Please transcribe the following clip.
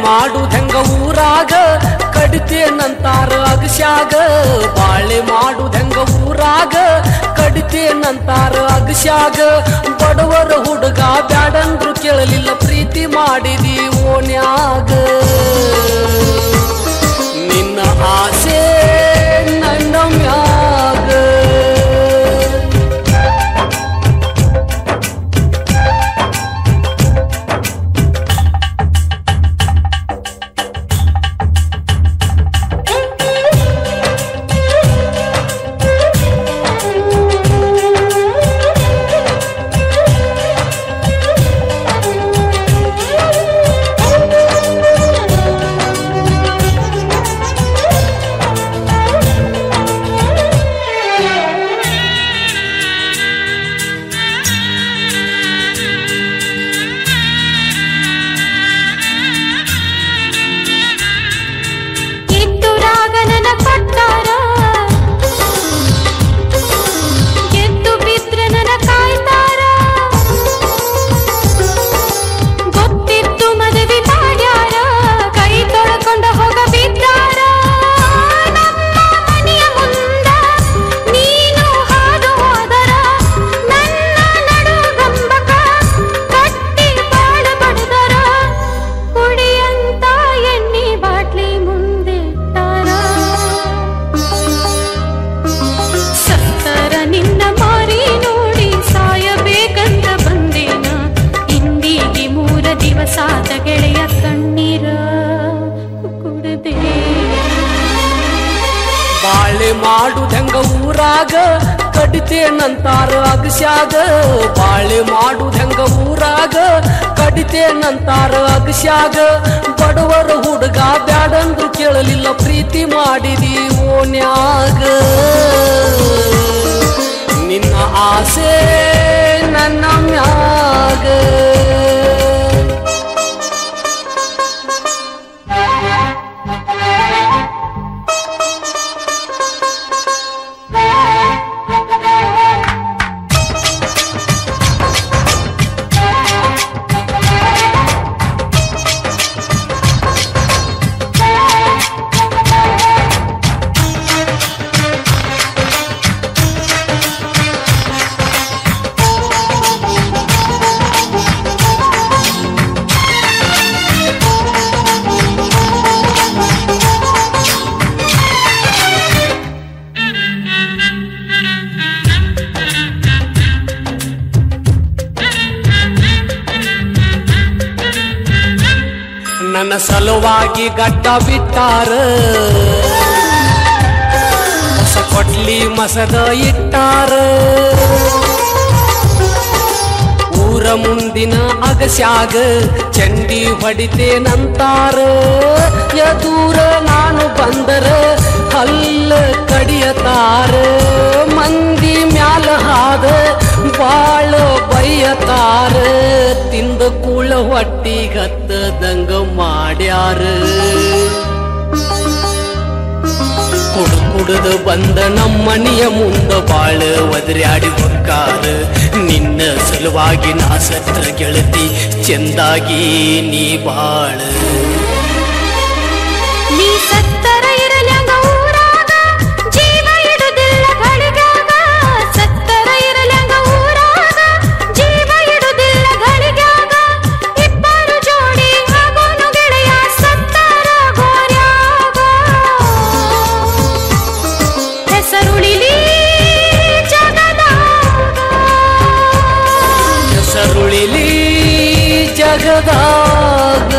ಮಾಡುದೆಂಗ ಊರಾಗ ಕಡಿತೇನಂತಾರ ಅಗಸ್ಯಾಗ ಬಾಳೆ ಮಾಡುದೆಂಗ ಊರಾಗ ಕಡಿತೇನಂತಾರ ಅಗಸ್ಯಾಗ ಬಡವರ ಹುಡುಗ ಬ್ಯಾಡಂದ್ರು ಕೇಳಲಿಲ್ಲ ಪ್ರೀತಿ ಮಾಡಿದಿ ಓನ್ಯಾಗ ನಿನ್ನ ಆಸೆ ನನ್ನ ಮ್ಯಾಗ ಬಾಳೆ ಮಾಡುದೆಂಗ ಊರಾಗ ಕಡಿತೇನಂತಾರ ಅಗಸ್ಯಾಗ ಬಾಳೆ ಮಾಡುದೆಂಗ ಊರಾಗ ಕಡಿತೇನಂತಾರ ಅಗಸ್ಯಾಗ ಬಡವರ ಹುಡುಗ ಬ್ಯಾಡಂದ್ರು ಕೇಳಲಿಲ್ಲ ಪ್ರೀತಿ ಮಾಡಿದಿ ಓನ್ಯಾಗ ನಿನ್ನ ಆಸೆ ನನ್ನ ಮ್ಯಾಗ ನನ್ನ ಸಲುವಾಗಿ ಗಡ್ಡ ಬಿಟ್ಟಾರ ಹೊಸ ಕೊಡ್ಲಿ ಮಸದ ಇಟ್ಟಾರ ಊರ ಮುಂದಿನ ಅಗಸ್ಯಾಗ ಚಂಡಿ ಹೊಡಿತೇನಂತಾರ ಎದೂರ ನಾನು ಬಂದರ ಹಲ್ಲ ಕಡಿಯತಾರ ಮಂದಿ ಮ್ಯಾಲ ಹಾದ ಬಾಳ ಬೈಯತಾರ ತಿಂದ ಕೂಳ ಹೊಟ್ಟಿಗತ್ತದಂಗ ಮಾಡ್ಯಾರ ಕುಡ್ದು ಬಂದ ನಮ್ಮನಿಯ ಮುಂದ ಬಾಳ ಒದರ್ಯಾಡಿ ಹೊಕ್ಕಾರ ನಿನ್ನ ಸಲುವಾಗಿ ನಾ ಸತ್ರ ಗೆಳತಿ ಚೆಂದಾಗಿ ನೀ ಬಾಳ ನೀ ಸತ್ತರ ಇರಲ್ಯಾಂಗ ಊರಾಗ ಜೀವ ಇಡುದಿಲ್ಲ ಗಳಿಗಾಗ ಸತ್ತರ ಇರಲ್ಯಾಂಗ ಊರಾಗ ಜೀವ ಇಡುದಿಲ್ಲ ಗಳಿಗಾಗ ಇಬ್ಬರು ಜೋಡಿ ಆಗೋನು ಗೆಳೆಯ ಸತ್ತರ ಗೋರ್ಯಾಗ ಹೆಸರುಳಿಲಿ ಜಗದಾಗ ಹೆಸರುಳಿಲಿ ಜಗದಾಗ